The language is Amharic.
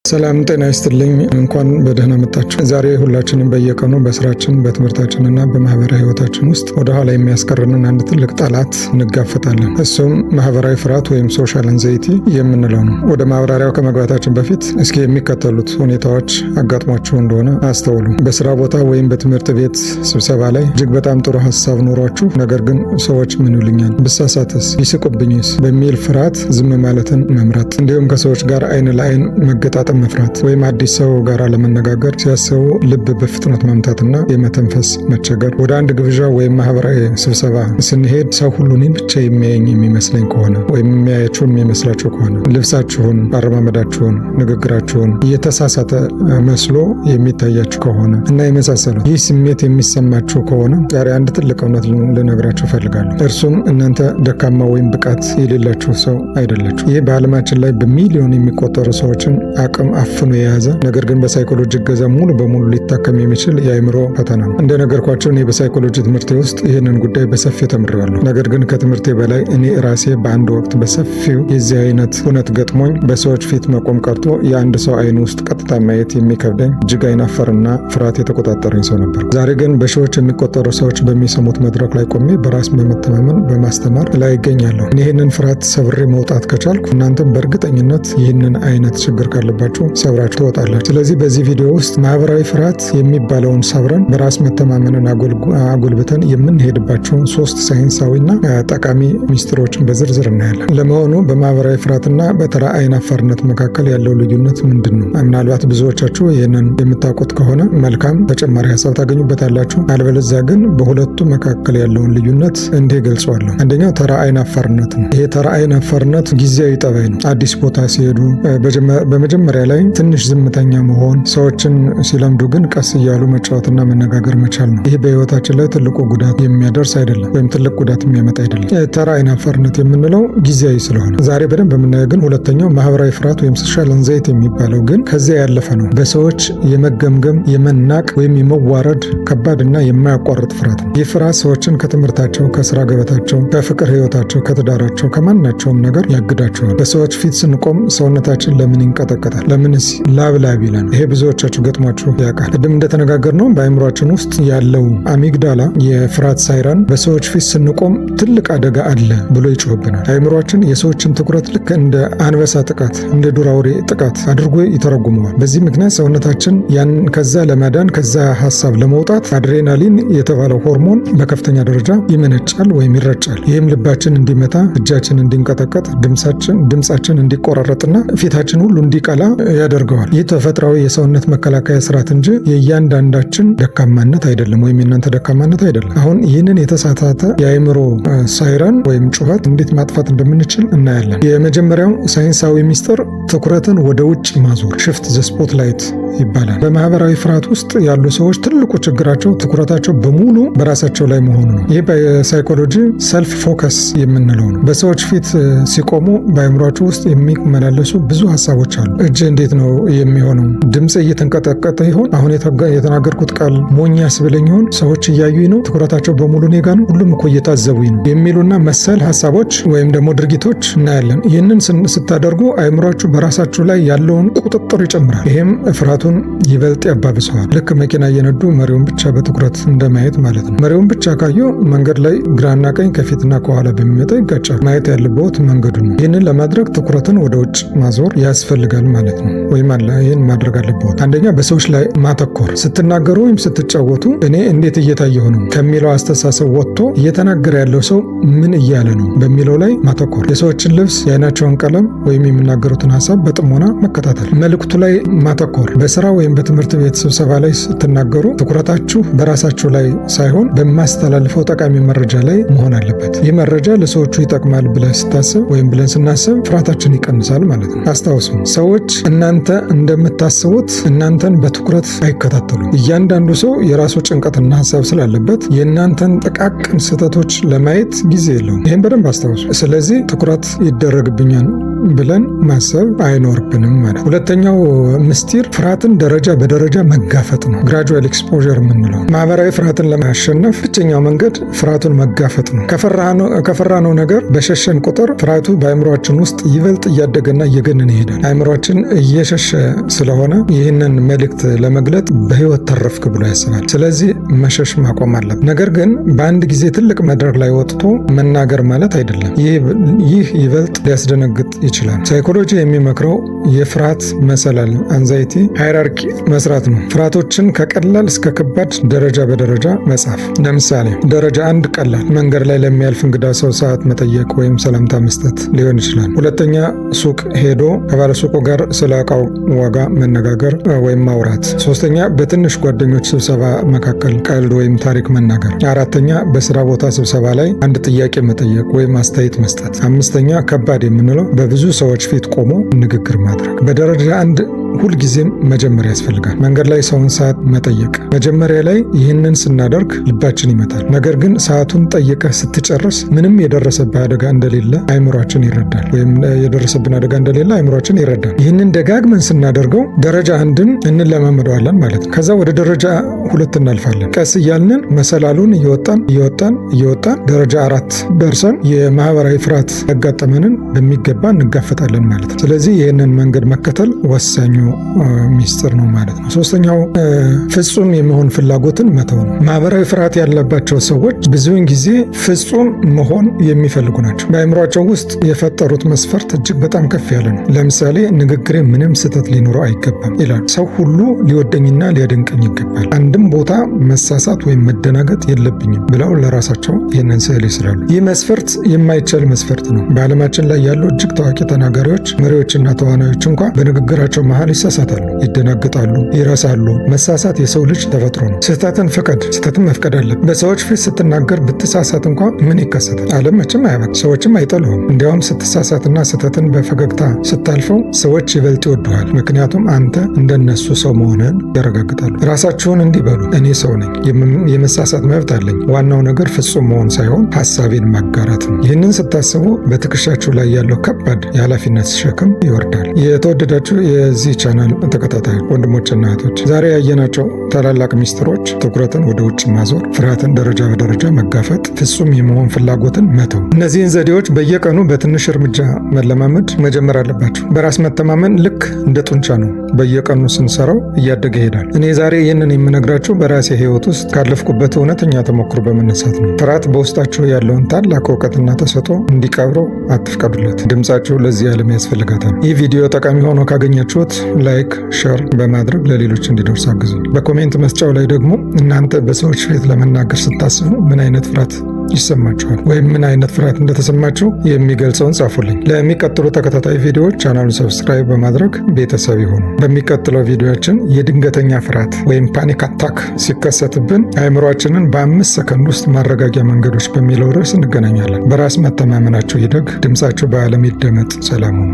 ሰላም ጤና ይስጥልኝ። እንኳን በደህና መጣችሁ። ዛሬ ሁላችንም በየቀኑ በስራችን በትምህርታችንና በማህበራዊ ህይወታችን ውስጥ ወደ ኋላ የሚያስቀርንን አንድ ትልቅ ጠላት እንጋፈጣለን። እሱም ማህበራዊ ፍርሃት ወይም ሶሻል አንዛይቲ የምንለው ነው። ወደ ማብራሪያው ከመግባታችን በፊት እስኪ የሚከተሉት ሁኔታዎች አጋጥሟችሁ እንደሆነ አስተውሉ። በስራ ቦታ ወይም በትምህርት ቤት ስብሰባ ላይ እጅግ በጣም ጥሩ ሀሳብ ኖሯችሁ፣ ነገር ግን ሰዎች ምን ይሉኛል፣ ብሳሳትስ፣ ቢስቁብኝስ በሚል ፍርሃት ዝም ማለትን መምረጥ፣ እንዲሁም ከሰዎች ጋር አይን ለአይን መገጣጠም መፍራት ወይም አዲስ ሰው ጋር ለመነጋገር ሲያስቡ ልብ በፍጥነት መምታትና የመተንፈስ መቸገር። ወደ አንድ ግብዣ ወይም ማህበራዊ ስብሰባ ስንሄድ ሰው ሁሉ እኔን ብቻ የሚያየኝ የሚመስለኝ ከሆነ ወይም የሚያያችሁ የሚመስላችሁ ከሆነ፣ ልብሳችሁን፣ አረማመዳችሁን፣ ንግግራችሁን እየተሳሳተ መስሎ የሚታያችሁ ከሆነ እና የመሳሰሉት ይህ ስሜት የሚሰማችሁ ከሆነ ዛሬ አንድ ትልቅ እውነት ልነግራችሁ እፈልጋለሁ። እርሱም እናንተ ደካማ ወይም ብቃት የሌላችሁ ሰው አይደላችሁ። ይህ በዓለማችን ላይ በሚሊዮን የሚቆጠሩ ሰዎችን አቅም አፍኖ የያዘ ነገር ግን በሳይኮሎጂ እገዛ ሙሉ በሙሉ ሊታከም የሚችል የአእምሮ ፈተና ነው። እንደነገርኳቸው እኔ በሳይኮሎጂ ትምህርቴ ውስጥ ይህንን ጉዳይ በሰፊው ተምሬዋለሁ። ነገር ግን ከትምህርቴ በላይ እኔ ራሴ በአንድ ወቅት በሰፊው የዚህ አይነት እውነት ገጥሞኝ በሰዎች ፊት መቆም ቀርቶ የአንድ ሰው አይን ውስጥ ቀጥታ ማየት የሚከብደኝ እጅግ አይናፈርና ፍርሃት የተቆጣጠረኝ ሰው ነበር። ዛሬ ግን በሺዎች የሚቆጠሩ ሰዎች በሚሰሙት መድረክ ላይ ቆሜ በራስ በመተማመን በማስተማር ላይ ይገኛለሁ። ይህንን ፍርሃት ሰብሬ መውጣት ከቻልኩ እናንተም በእርግጠኝነት ይህንን አይነት ችግር ካለባችሁ ሰብራችሁ ትወጣላችሁ። ስለዚህ በዚህ ቪዲዮ ውስጥ ማህበራዊ ፍርሃት የሚባለውን ሰብረን በራስ መተማመንን አጎልብተን የምንሄድባቸውን 3 ሳይንሳዊና ጠቃሚ ሚስጥሮችን በዝርዝር እናያለን። ለመሆኑ በማህበራዊ ፍርሃትና በተራ አይን አፋርነት መካከል ያለው ልዩነት ምንድን ነው? ምናልባት ብዙዎቻችሁ ይህንን የምታውቁት ከሆነ መልካም ተጨማሪ ሀሳብ ታገኙበታላችሁ። አልበለዚያ ግን በሁለቱ መካከል ያለውን ልዩነት እንዲህ ገልጸዋለሁ። አንደኛው ተራ አይን አፋርነት ነው። ይሄ ተራ አይን አፋርነት ጊዜያዊ ጠባይ ነው። አዲስ ቦታ ሲሄዱ በመጀመሪያ ላይ ትንሽ ዝምተኛ መሆን፣ ሰዎችን ሲለምዱ ግን ቀስ እያሉ መጫወትና መነጋገር መቻል ነው። ይህ በህይወታችን ላይ ትልቁ ጉዳት የሚያደርስ አይደለም፣ ወይም ትልቅ ጉዳት የሚያመጣ አይደለም። ተራ አይን አፋርነት የምንለው ጊዜያዊ ስለሆነ፣ ዛሬ በደንብ የምናየው ግን ሁለተኛው ማህበራዊ ፍርሃት ወይም ሶሻል አንዛይቲ የሚባለው ግን ከዚያ ያለፈ ነው። በሰዎች የመገምገም፣ የመናቅ ወይም የመዋረድ ከባድና የማያቋርጥ ፍርሃት ነው። ይህ ፍርሃት ሰዎችን ከትምህርታቸው፣ ከስራ ገበታቸው፣ ከፍቅር ህይወታቸው፣ ከትዳራቸው፣ ከማናቸውም ነገር ያግዳቸዋል። በሰዎች ፊት ስንቆም ሰውነታችን ለምን ይንቀጠቀጣል? ለምንስ ላብ ይላል? ይሄ ብዙዎቻችሁ ገጥሟችሁ ያውቃል። ቅድም እንደተነጋገርነው በአእምሯችን ውስጥ ያለው አሚግዳላ የፍርሃት ሳይረን በሰዎች ፊት ስንቆም ትልቅ አደጋ አለ ብሎ ይጮህብናል። አእምሯችን የሰዎችን ትኩረት ልክ እንደ አንበሳ ጥቃት፣ እንደ ዱር አውሬ ጥቃት አድርጎ ይተረጉመዋል። በዚህ ምክንያት ሰውነታችን ከዛ ለማዳን ከዛ ሀሳብ ለመውጣት አድሬናሊን የተባለው ሆርሞን በከፍተኛ ደረጃ ይመነጫል ወይም ይረጫል። ይህም ልባችን እንዲመታ፣ እጃችን እንዲንቀጠቀጥ፣ ድምጻችን እንዲቆራረጥና ፊታችን ሁሉ እንዲቀላ ያደርገዋል። ይህ ተፈጥሯዊ የሰውነት መከላከያ ስርዓት እንጂ የእያንዳንዳችን ደካማነት አይደለም፣ ወይም የእናንተ ደካማነት አይደለም። አሁን ይህንን የተሳሳተ የአእምሮ ሳይረን ወይም ጩኸት እንዴት ማጥፋት እንደምንችል እናያለን። የመጀመሪያው ሳይንሳዊ ሚስጥር ትኩረትን ወደ ውጭ ማዞር፣ ሽፍት ዘ ስፖትላይት ይባላል። በማህበራዊ ፍርሃት ውስጥ ያሉ ሰዎች ትልቁ ችግራቸው ትኩረታቸው በሙሉ በራሳቸው ላይ መሆኑ ነው። ይህ በሳይኮሎጂ ሰልፍ ፎከስ የምንለው ነው። በሰዎች ፊት ሲቆሙ በአእምሯቸው ውስጥ የሚመላለሱ ብዙ ሀሳቦች አሉ። እጅ እንዴት ነው የሚሆነው? ድምፅ እየተንቀጠቀጠ ይሆን? አሁን የተናገርኩት ቃል ሞኝ ያስብለኝ ይሆን? ሰዎች እያዩኝ ነው? ትኩረታቸው በሙሉ እኔ ጋ ነው? ሁሉም እኮ እየታዘቡኝ ነው? የሚሉና መሰል ሀሳቦች ወይም ደግሞ ድርጊቶች እናያለን። ይህንን ስታደርጉ አእምሯችሁ በራሳችሁ ላይ ያለውን ቁጥጥር ይጨምራል። ይህም ፍርሃቱን ይበልጥ ያባብሰዋል። ልክ መኪና እየነዱ መሪውን ብቻ በትኩረት እንደማየት ማለት ነው። መሪውን ብቻ ካዩ መንገድ ላይ ግራና ቀኝ ከፊትና ከኋላ በሚመጣ ይጋጫል። ማየት ያለበት መንገዱ ነው። ይህንን ለማድረግ ትኩረትን ወደ ውጭ ማዞር ያስፈልጋል ማለት ነው። ወይም ይህን ማድረግ አለበት። አንደኛ በሰዎች ላይ ማተኮር። ስትናገሩ ወይም ስትጫወቱ እኔ እንዴት እየታየሁ ነው ከሚለው አስተሳሰብ ወጥቶ እየተናገረ ያለው ሰው ምን እያለ ነው በሚለው ላይ ማተኮር። የሰዎችን ልብስ፣ የአይናቸውን ቀለም ወይም የሚናገሩትን ሀሳብ በጥሞና መከታተል። መልእክቱ ላይ ማተኮር። በስራ ወይም በትምህርት ቤት ስብሰባ ላይ ስትናገሩ ትኩረታችሁ በራሳችሁ ላይ ሳይሆን በማስተላልፈው ጠቃሚ መረጃ ላይ መሆን አለበት። ይህ መረጃ ለሰዎቹ ይጠቅማል ብለህ ስታስብ ወይም ብለን ስናስብ ፍርሃታችን ይቀንሳል ማለት ነው። አስታውሱ፣ ሰዎች እናንተ እንደምታስቡት እናንተን በትኩረት አይከታተሉም። እያንዳንዱ ሰው የራሱ ጭንቀትና ሀሳብ ስላለበት የእናንተን ጥቃቅን ስህተቶች ለማየት ጊዜ የለውም። ይህም በደንብ አስታውሱ። ስለዚህ ትኩረት ይደረግብኛል ብለን ማሰብ አይኖርብንም ማለት። ሁለተኛው ምስጢር ፍርሃትን ደረጃ በደረጃ መጋፈጥ ነው። ግራጁዋል ኤክስፖዠር የምንለው ማህበራዊ ፍርሃትን ለማሸነፍ ብቸኛው መንገድ ፍርሃቱን መጋፈጥ ነው። ከፈራነው ነገር በሸሸን ቁጥር ፍርሃቱ በአእምሯችን ውስጥ ይበልጥ እያደገና እየገነነ ይሄዳል። አእምሯችን እየሸሸ ስለሆነ ይህንን መልእክት ለመግለጥ በህይወት ተረፍክ ብሎ ያስባል። ስለዚህ መሸሽ ማቆም አለብን። ነገር ግን በአንድ ጊዜ ትልቅ መድረክ ላይ ወጥቶ መናገር ማለት አይደለም። ይህ ይበልጥ ሊያስደነግጥ ይችላል። ሳይኮሎጂ የሚመክረው የፍርሃት መሰላል አንዛይቲ ሃይራርኪ መስራት ነው። ፍርሃቶችን ከቀላል እስከ ከባድ ደረጃ በደረጃ መጻፍ። ለምሳሌ ደረጃ 1 ቀላል፣ መንገድ ላይ ለሚያልፍ እንግዳ ሰው ሰዓት መጠየቅ ወይም ሰላምታ መስጠት ሊሆን ይችላል። ሁለተኛ ሱቅ ሄዶ ከባለሱቁ ጋር ስለ እቃው ዋጋ መነጋገር ወይም ማውራት። ሶስተኛ በትንሽ ጓደኞች ስብሰባ መካከል ቀልድ ወይም ታሪክ መናገር። አራተኛ በስራ ቦታ ስብሰባ ላይ አንድ ጥያቄ መጠየቅ ወይም አስተያየት መስጠት። አምስተኛ ከባድ የምንለው በብዙ ሰዎች ፊት ቆሞ ንግግር ማድረግ። በደረጃ 1 ሁልጊዜም መጀመሪያ ያስፈልጋል። መንገድ ላይ ሰውን ሰዓት መጠየቅ። መጀመሪያ ላይ ይህንን ስናደርግ ልባችን ይመታል። ነገር ግን ሰዓቱን ጠይቀህ ስትጨርስ ምንም የደረሰብህ አደጋ እንደሌለ አይምሯችን ይረዳል፣ ወይም የደረሰብን አደጋ እንደሌለ አይምሯችን ይረዳል። ይህንን ደጋግመን ስናደርገው ደረጃ 1ን እንለማመደዋለን ማለት ነው። ከዛ ወደ ደረጃ 2 እናልፋለን። ቀስ እያልን መሰላሉን እየወጣን ደረጃ 4 ደርሰን የማህበራዊ ፍርሃት ያጋጠመንን በሚገባ እንጋፈጣለን ማለት ነው። ስለዚህ ይህንን መንገድ መከተል ወሳኙ ሚስጥር ነው ማለት ነው። ሶስተኛው ፍጹም የመሆን ፍላጎትን መተው ነው። ማህበራዊ ፍርሃት ያለባቸው ሰዎች ብዙውን ጊዜ ፍጹም መሆን የሚፈልጉ ናቸው። በአእምሯቸው ውስጥ የፈጠሩት መስፈርት እጅግ በጣም ከፍ ያለ ነው። ለምሳሌ ንግግሬ ምንም ስህተት ሊኖረው አይገባም ይላል። ሰው ሁሉ ሊወደኝና ሊያደንቀኝ ይገባል፣ አንድም ቦታ መሳሳት ወይም መደናገጥ የለብኝም ብለው ለራሳቸው ይህንን ስዕል ይስላሉ። ይህ መስፈርት የማይቻል መስፈርት ነው። በዓለማችን ላይ ያሉ እጅግ ታዋቂ ተናጋሪዎች፣ መሪዎችና ተዋናዮች እንኳ በንግግራቸው መሃል ይሳሳታሉ፣ ይደናግጣሉ፣ ይረሳሉ። መሳሳት የሰው ልጅ ተፈጥሮ ነው። ስህተትን ፍቀድ፣ ስህተትን መፍቀድ አለብን። በሰዎች ፊት ስትናገር ብትሳሳት እንኳ ምን ይከሰታል? ዓለም መቼም አያበቃም፣ ሰዎችም አይጠሉህም። እንዲያውም ስትሳሳትና ስህተትን በፈገግታ ስታልፈው ሰዎች ይበልጥ ይወዱሃል። ምክንያቱም አንተ እንደነሱ ሰው መሆንህን ያረጋግጣሉ። ራሳችሁን እንዲህ በሉ፣ እኔ ሰው ነኝ፣ የመሳሳት መብት አለኝ። ዋናው ነገር ፍጹም መሆን ሳይሆን ሀሳቤን ማጋራት ነው። ይህንን ስታስቡ በትከሻችሁ ላይ ያለው ከባድ የኃላፊነት ሸክም ይወርዳል። የተወደዳችሁ የዚህ ቻናል ተከታታዮች ወንድሞችና እህቶች፣ ዛሬ ያየናቸው ታላላቅ ሚስጥሮች ትኩረትን ወደ ውጭ ማዞር፣ ፍርሃትን ደረጃ በደረጃ መጋፈጥ፣ ፍጹም የመሆን ፍላጎትን መተው። እነዚህን ዘዴዎች በየቀኑ በትንሽ እርምጃ መለማመድ መጀመር አለባቸው። በራስ መተማመን ልክ እንደ ጡንቻ ነው። በየቀኑ ስንሰራው እያደገ ይሄዳል። እኔ ዛሬ ይህንን የምነግራችሁ በራሴ ሕይወት ውስጥ ካለፍኩበት እውነተኛ ተሞክሮ በመነሳት ነው። ፍርሃት በውስጣችሁ ያለውን ታላቅ እውቀትና ተሰጥኦ እንዲቀብረው አትፍቀዱለት። ድምጻችሁ ለዚህ ዓለም ያስፈልጋታል። ይህ ቪዲዮ ጠቃሚ ሆኖ ካገኛችሁት ላይክ፣ ሼር በማድረግ ለሌሎች እንዲደርስ አግዙ። በኮሜንት መስጫው ላይ ደግሞ እናንተ በሰዎች ፊት ለመናገር ስታስቡ ምን አይነት ፍርሃት ይሰማችኋል ወይም ምን አይነት ፍርሃት እንደተሰማችሁ የሚገልጸውን ጻፉልኝ። ለሚቀጥሉ ተከታታይ ቪዲዮዎች ቻናሉን ሰብስክራይብ በማድረግ ቤተሰብ ይሁኑ። በሚቀጥለው ቪዲዮችን የድንገተኛ ፍርሃት ወይም ፓኒክ አታክ ሲከሰትብን አእምሯችንን በ5 ሰከንድ ውስጥ ማረጋጊያ መንገዶች በሚለው ርዕስ እንገናኛለን። በራስ መተማመናቸው ይደግ፣ ድምጻቸው በዓለም ይደመጥ። ሰላም ሁኑ።